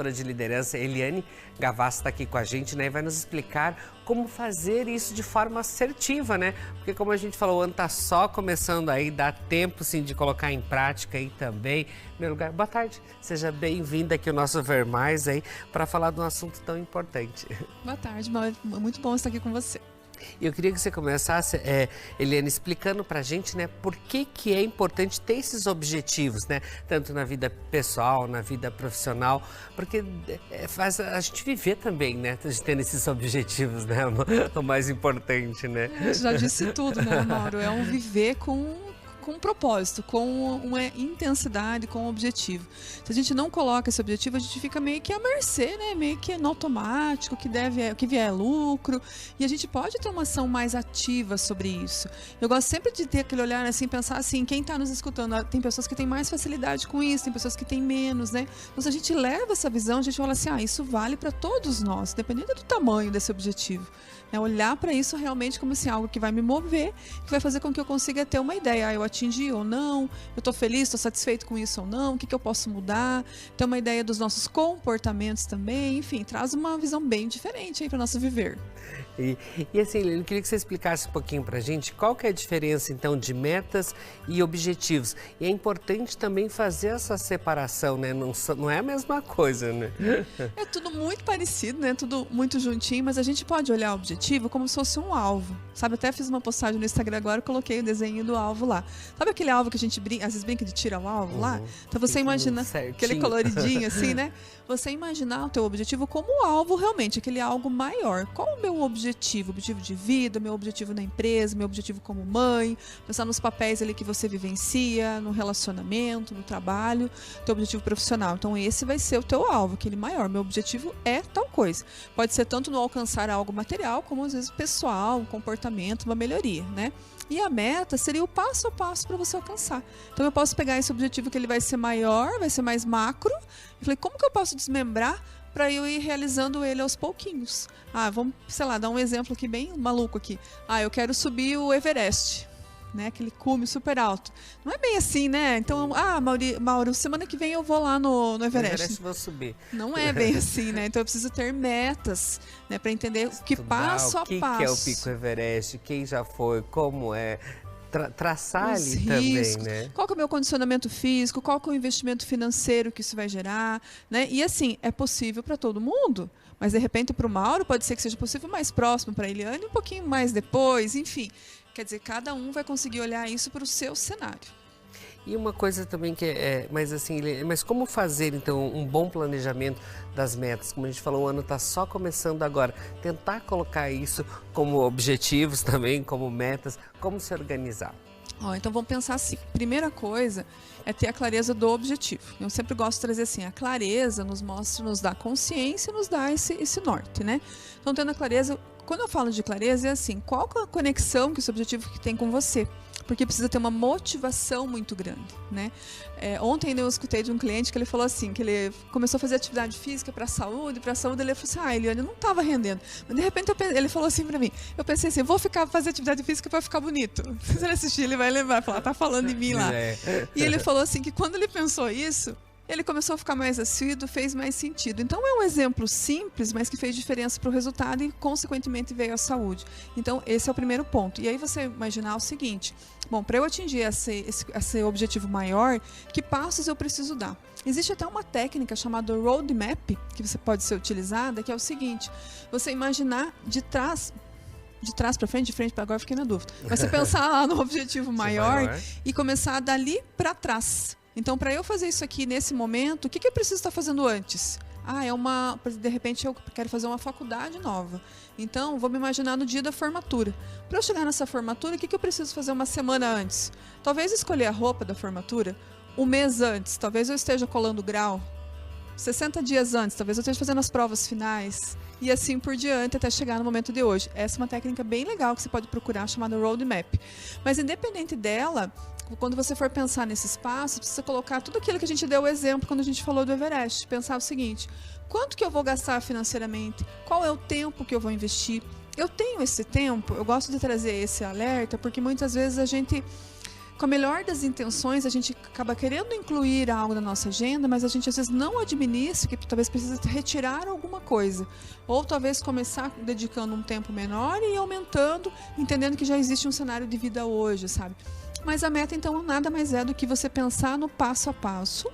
De liderança, Eliane Gavassi está aqui com a gente, né, e vai nos explicar como fazer isso de forma assertiva, né? Porque como a gente falou, o ano está só começando aí, dá tempo sim de colocar em prática aí também. Em primeiro lugar, boa tarde, seja bem-vinda aqui ao nosso Ver Mais aí para falar de um assunto tão importante. Boa tarde, muito bom estar aqui com você. Eu queria que você começasse, Eliane, explicando para a gente, né, por que é importante ter esses objetivos, né, tanto na vida pessoal, na vida profissional, porque faz a gente viver também, né, a gente tendo esses objetivos, né, o mais importante, né. Você já disse tudo, né, Mauro? É um viver com um propósito, com uma intensidade, com um objetivo. Se a gente não coloca esse objetivo, a gente fica meio que à mercê, né? Meio que no automático, que vier lucro. E a gente pode ter uma ação mais ativa sobre isso. Eu gosto sempre de ter aquele olhar assim, pensar assim, quem está nos escutando, tem pessoas que têm mais facilidade com isso, tem pessoas que têm menos, né? Então, se a gente leva essa visão, a gente fala assim, isso vale para todos nós, dependendo do tamanho desse objetivo. Olhar para isso realmente como assim, algo que vai me mover, que vai fazer com que eu consiga ter uma ideia. Eu atingi ou não, eu estou feliz, estou satisfeito com isso ou não, o que eu posso mudar, ter uma ideia dos nossos comportamentos também, enfim, traz uma visão bem diferente aí para o nosso viver. E assim, eu queria que você explicasse um pouquinho para a gente qual que é a diferença então de metas e objetivos. E é importante também fazer essa separação, né? Não é a mesma coisa, né? É tudo muito parecido, né? Tudo muito juntinho, mas a gente pode olhar o objetivo como se fosse um alvo. Sabe, até fiz uma postagem no Instagram agora, coloquei o desenho do alvo lá. Sabe aquele alvo que a gente às vezes brinca de tira o alvo lá? Então você imagina aquele coloridinho assim, né? Você imaginar o teu objetivo como um alvo realmente, aquele algo maior. Qual o meu objetivo? Objetivo de vida, meu objetivo na empresa, meu objetivo como mãe, pensar nos papéis ali que você vivencia, no relacionamento, no trabalho, teu objetivo profissional. Então esse vai ser o teu alvo, aquele maior. Meu objetivo é tal coisa. Pode ser tanto no alcançar algo material, como às vezes pessoal, um comportamento, uma melhoria, né? E a meta seria o passo a passo para você alcançar. Então eu posso pegar esse objetivo que ele vai ser maior, vai ser mais macro, e falei, como que eu posso desmembrar para eu ir realizando ele aos pouquinhos? Vamos, sei lá, dar um exemplo aqui bem maluco aqui. Eu quero subir o Everest, né? Aquele cume super alto. Não é bem assim, né? Então, Mauro, semana que vem eu vou lá no Everest. Everest vou subir. Não é bem assim, né? Então eu preciso ter metas, né? Para entender que passo a passo. O que é o Pico Everest, quem já foi, como é. Traçar os ali riscos, também, né? Qual que é o meu condicionamento físico, qual que é o investimento financeiro que isso vai gerar, né? E assim, é possível para todo mundo, mas de repente para o Mauro pode ser que seja possível mais próximo, para a Eliane um pouquinho mais depois, enfim. Quer dizer, cada um vai conseguir olhar isso para o seu cenário. E uma coisa também que mas como fazer então um bom planejamento das metas? Como a gente falou, o ano está só começando agora. Tentar colocar isso como objetivos também, como metas, como se organizar? Então vamos pensar assim, primeira coisa é ter a clareza do objetivo. Eu sempre gosto de trazer assim, a clareza nos dá consciência, nos dá esse norte, né? Então tendo a clareza, quando eu falo de clareza é assim, qual é a conexão que esse objetivo tem com você? Porque precisa ter uma motivação muito grande, né? Ontem eu escutei de um cliente que ele falou assim, que ele começou a fazer atividade física para a saúde ele falou assim, Eliane, não estava rendendo. Mas de repente ele falou assim para mim, eu pensei assim, vou fazer atividade física para ficar bonito. Se ele assistir, ele vai levar, falar, tá falando de mim lá. E ele falou assim, que quando ele pensou isso, ele começou a ficar mais assíduo, fez mais sentido. Então é um exemplo simples, mas que fez diferença para o resultado e consequentemente veio a saúde. Então esse é o primeiro ponto. E aí você imaginar o seguinte, bom, para eu atingir esse objetivo maior, que passos eu preciso dar? Existe até uma técnica chamada roadmap, que você pode ser utilizada, que é o seguinte, você imaginar de trás para frente, de frente para agora, fiquei na dúvida. Mas você pensar lá no objetivo maior e começar dali para trás. Então, para eu fazer isso aqui nesse momento, o que eu preciso estar fazendo antes? De repente eu quero fazer uma faculdade nova. Então, vou me imaginar no dia da formatura. Para eu chegar nessa formatura, o que eu preciso fazer uma semana antes? Talvez escolher a roupa da formatura um mês antes. Talvez eu esteja colando grau 60 dias antes. Talvez eu esteja fazendo as provas finais. E assim por diante até chegar no momento de hoje. Essa é uma técnica bem legal que você pode procurar, chamada roadmap. Mas independente dela, quando você for pensar nesses passos, precisa colocar tudo aquilo que a gente deu o exemplo quando a gente falou do Everest. Pensar o seguinte, quanto que eu vou gastar financeiramente? Qual é o tempo que eu vou investir? Eu tenho esse tempo? Eu gosto de trazer esse alerta porque muitas vezes a gente com a melhor das intenções, a gente acaba querendo incluir algo na nossa agenda, mas a gente às vezes não administra, que talvez precise retirar alguma coisa. Ou talvez começar dedicando um tempo menor e ir aumentando, entendendo que já existe um cenário de vida hoje, sabe? Mas a meta, então, nada mais é do que você pensar no passo a passo,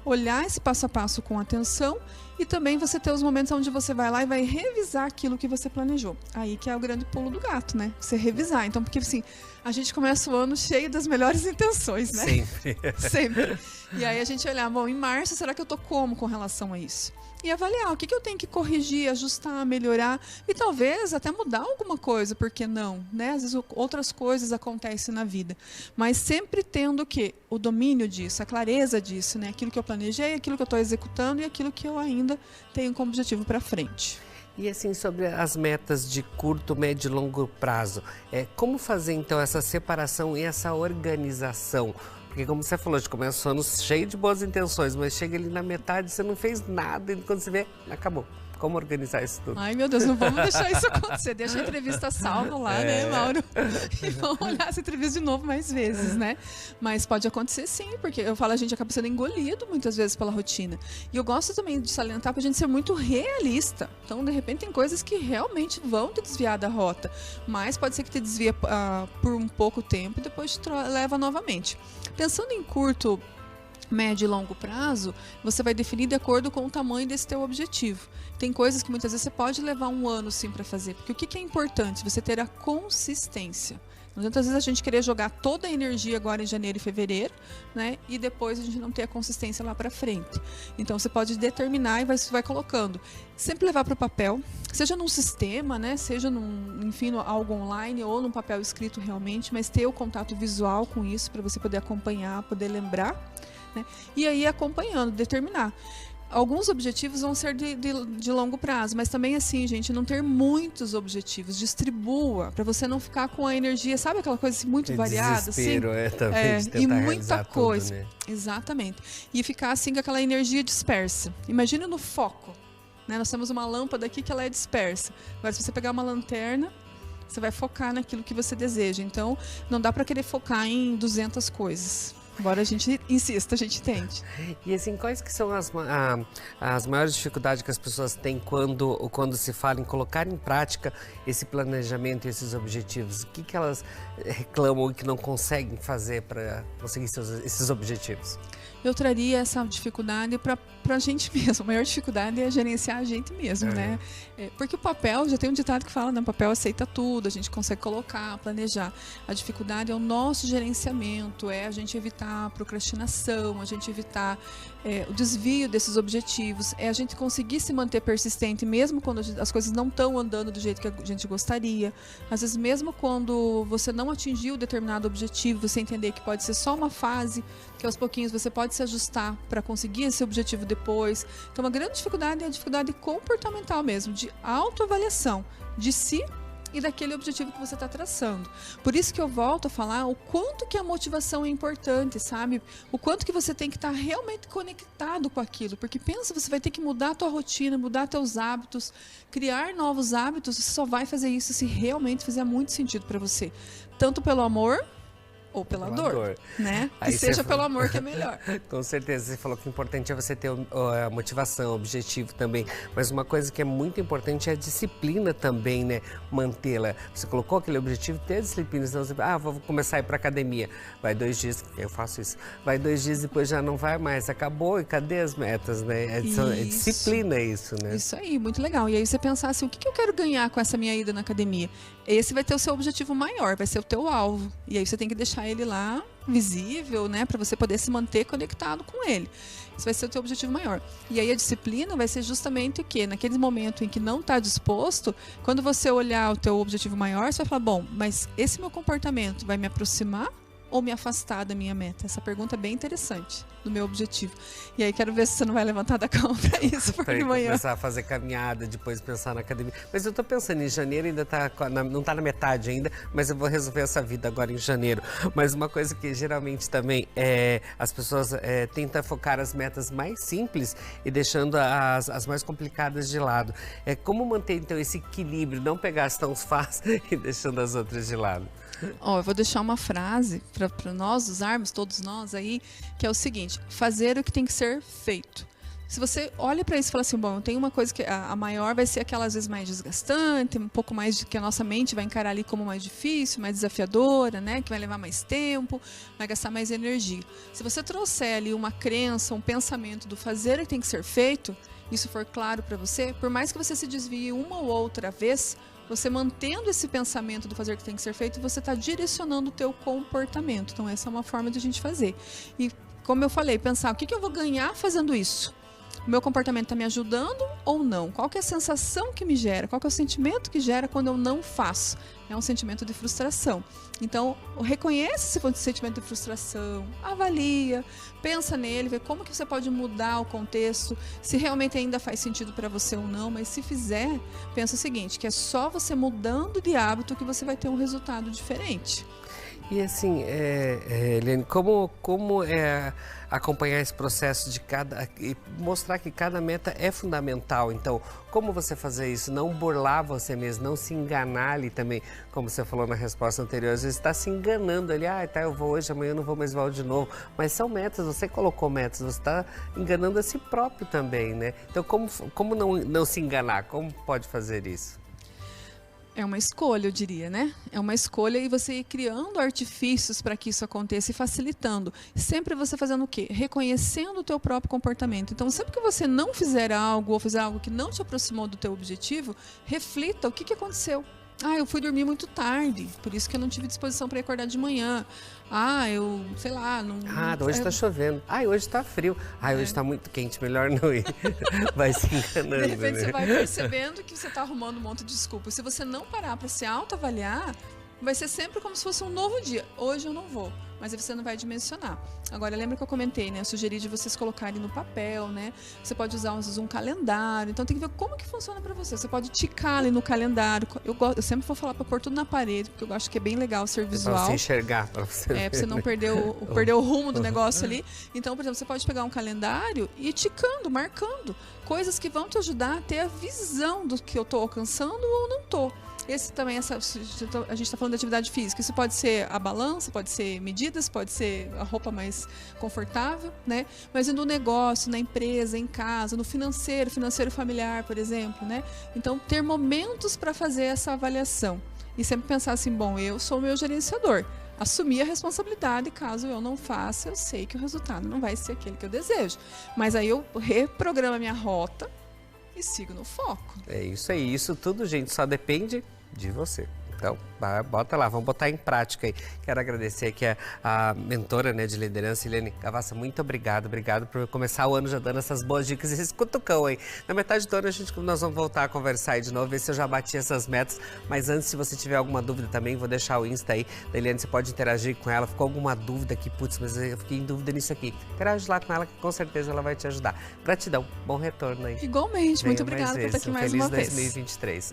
olhar esse passo a passo com atenção e também você ter os momentos onde você vai lá e vai revisar aquilo que você planejou. Aí que é o grande pulo do gato, né? Você revisar. Então, porque assim, a gente começa o ano cheio das melhores intenções, né? Sempre. Sempre. E aí a gente olhar, bom, em março, será que eu tô como com relação a isso? E avaliar o que eu tenho que corrigir, ajustar, melhorar e talvez até mudar alguma coisa, porque não, né? Às vezes outras coisas acontecem na vida, mas sempre tendo o quê? O domínio disso, a clareza disso, né? Aquilo que eu planejei, aquilo que eu estou executando e aquilo que eu ainda tenho como objetivo para frente. E assim, sobre as metas de curto, médio e longo prazo, como fazer então essa separação e essa organização? Porque como você falou, a gente começa o ano cheio de boas intenções, mas chega ali na metade, você não fez nada e quando você vê, acabou. Como organizar isso tudo? Ai, meu Deus, não vamos deixar isso acontecer. Deixa a entrevista salva lá, né, Mauro? E vamos olhar essa entrevista de novo mais vezes, né? Mas pode acontecer sim, porque eu falo, a gente acaba sendo engolido muitas vezes pela rotina. E eu gosto também de salientar pra gente ser muito realista. Então, de repente, tem coisas que realmente vão te desviar da rota. Mas pode ser que te desvia por um pouco tempo e depois te leva novamente. Pensando em curto, médio e longo prazo, você vai definir de acordo com o tamanho desse teu objetivo. Tem coisas que muitas vezes você pode levar um ano sim para fazer, porque o que é importante? Você ter a consistência. Não adianta às vezes a gente querer jogar toda a energia agora em janeiro e fevereiro, né? E depois a gente não ter a consistência lá para frente. Então você pode determinar e vai colocando. Sempre levar para o papel, seja num sistema, né? Seja enfim, algo online ou num papel escrito realmente, mas ter o contato visual com isso para você poder acompanhar, poder lembrar, né? E aí acompanhando, determinar. Alguns objetivos vão ser de longo prazo, mas também assim, gente, não ter muitos objetivos. Distribua, para você não ficar com a energia, sabe aquela coisa assim, muito variada? Desespero, assim? Também de tentar e muita coisa. Tudo, né? Exatamente. E ficar assim com aquela energia dispersa. Imagina no foco, né? Nós temos uma lâmpada aqui que ela é dispersa. Agora, se você pegar uma lanterna, você vai focar naquilo que você deseja. Então, não dá para querer focar em 200 coisas. Embora a gente insista, a gente tente. E assim, quais que são as maiores dificuldades que as pessoas têm quando se fala em colocar em prática esse planejamento e esses objetivos? O que elas reclamam e que não conseguem fazer para conseguir esses objetivos? Eu traria essa dificuldade para a gente mesmo. A maior dificuldade é gerenciar a gente mesmo, né? Porque o papel, já tem um ditado que fala, né? O papel aceita tudo, a gente consegue colocar, planejar. A dificuldade é o nosso gerenciamento, é a gente evitar a procrastinação, a gente evitar o desvio desses objetivos, é a gente conseguir se manter persistente mesmo quando as coisas não estão andando do jeito que a gente gostaria. Às vezes, mesmo quando você não atingiu determinado objetivo, você entender que pode ser só uma fase, que aos pouquinhos você pode se ajustar para conseguir esse objetivo depois. Então, a grande dificuldade é a dificuldade comportamental mesmo, de autoavaliação de si e daquele objetivo que você está traçando. Por isso que eu volto a falar o quanto que a motivação é importante, sabe? O quanto que você tem que estar realmente conectado com aquilo. Porque pensa, você vai ter que mudar a tua rotina, mudar teus hábitos, criar novos hábitos. Você só vai fazer isso se realmente fizer muito sentido para você. Tanto pelo amor ou pela dor, né? Que seja pelo amor que é melhor. Com certeza, você falou que o importante é você ter a motivação, o objetivo também, mas uma coisa que é muito importante é a disciplina também, né? Mantê-la. Você colocou aquele objetivo, ter a disciplina, senão você, vou começar a ir para academia. Vai 2 dias, eu faço isso. Vai 2 dias e depois já não vai mais, acabou e cadê as metas, né? É disciplina isso, né? Isso aí, muito legal. E aí você pensar assim, o que eu quero ganhar com essa minha ida na academia? Esse vai ter o seu objetivo maior, vai ser o teu alvo. E aí você tem que deixar ele lá visível, né, para você poder se manter conectado com ele. Isso vai ser o teu objetivo maior. E aí a disciplina vai ser justamente o quê? Naquele momento em que não está disposto, quando você olhar o teu objetivo maior, você vai falar, bom, mas esse meu comportamento vai me aproximar ou me afastar da minha meta? Essa pergunta é bem interessante, do meu objetivo. E aí quero ver se você não vai levantar da cama para isso, porque amanhã... começar a fazer caminhada, depois pensar na academia. Mas eu tô pensando em janeiro, ainda não tá na metade ainda, mas eu vou resolver essa vida agora em janeiro. Mas uma coisa que geralmente também as pessoas tentam focar as metas mais simples e deixando as mais complicadas de lado. Como manter então esse equilíbrio, não pegar as tão fáceis e deixando as outras de lado? Ó, eu vou deixar uma frase para nós usarmos, todos nós aí, que é o seguinte: fazer o que tem que ser feito. Se você olha para isso e fala assim, bom, eu tenho uma coisa que a maior vai ser aquela às vezes mais desgastante, um pouco mais que a nossa mente vai encarar ali como mais difícil, mais desafiadora, né, que vai levar mais tempo, vai gastar mais energia. Se você trouxer ali uma crença, um pensamento do fazer o que tem que ser feito, isso for claro para você, por mais que você se desvie uma ou outra vez, você mantendo esse pensamento do fazer o que tem que ser feito, você está direcionando o teu comportamento. Então essa é uma forma de a gente fazer. E como eu falei, pensar o que eu vou ganhar fazendo isso? O meu comportamento está me ajudando ou não? Qual que é a sensação que me gera? Qual que é o sentimento que gera quando eu não faço? É um sentimento de frustração. Então, reconhece esse sentimento de frustração, avalia, pensa nele, vê como que você pode mudar o contexto, se realmente ainda faz sentido para você ou não, mas se fizer, pensa o seguinte, que é só você mudando de hábito que você vai ter um resultado diferente. E assim, Eliane, como é acompanhar esse processo de e mostrar que cada meta é fundamental? Então, como você fazer isso? Não burlar você mesmo, não se enganar ali também, como você falou na resposta anterior, às vezes está se enganando ali, tá, eu vou hoje, amanhã eu não vou mais vou de novo, mas são metas, você colocou metas, você está enganando a si próprio também, né? Então, como não se enganar? Como pode fazer isso? É uma escolha, eu diria, né? É uma escolha e você ir criando artifícios para que isso aconteça e facilitando. Sempre você fazendo o quê? Reconhecendo o teu próprio comportamento. Então, sempre que você não fizer algo ou fizer algo que não te aproximou do teu objetivo, reflita o que aconteceu. Eu fui dormir muito tarde, por isso que eu não tive disposição para acordar de manhã. Eu, sei lá, não... hoje está chovendo. Hoje está frio. Hoje está muito quente, melhor não ir. Vai se enganando, de repente, né? você vai percebendo que você está arrumando um monte de desculpas. Se você não parar para se autoavaliar, vai ser sempre como se fosse um novo dia. Hoje eu não vou, mas aí você não vai dimensionar. Agora, lembra que eu comentei, né? Eu sugeri de vocês colocarem no papel, né? Você pode usar às vezes um calendário. Então, tem que ver como que funciona para você. Você pode ticar ali no calendário. Eu sempre vou falar para pôr tudo na parede, porque eu acho que é bem legal ser visual. Para você enxergar, para você ver. Para você não perder o rumo do negócio ali. Então, por exemplo, você pode pegar um calendário e ir ticando, marcando coisas que vão te ajudar a ter a visão do que eu estou alcançando ou não estou. Esse também, a gente está falando de atividade física, isso pode ser a balança, pode ser medidas, pode ser a roupa mais confortável, né? Mas no negócio, na empresa, em casa, no financeiro familiar, por exemplo, né? Então, ter momentos para fazer essa avaliação. E sempre pensar assim, bom, eu sou o meu gerenciador. Assumir a responsabilidade, caso eu não faça, eu sei que o resultado não vai ser aquele que eu desejo. Mas aí eu reprogramo a minha rota e sigo no foco. É isso aí, isso tudo, gente, só depende de você. Então, bota lá, vamos botar em prática aí. Quero agradecer aqui a mentora, né, de liderança, Eliane Gavassa, muito obrigado por começar o ano já dando essas boas dicas e esse cutucão aí. Na metade do ano nós vamos voltar a conversar aí de novo, ver se eu já bati essas metas, mas antes, se você tiver alguma dúvida também, vou deixar o Insta aí da Eliane, você pode interagir com ela, ficou alguma dúvida aqui, putz, mas eu fiquei em dúvida nisso aqui. Interage lá com ela que com certeza ela vai te ajudar. Gratidão, bom retorno aí. Igualmente, muito obrigada por estar aqui mais uma vez. Feliz 2023.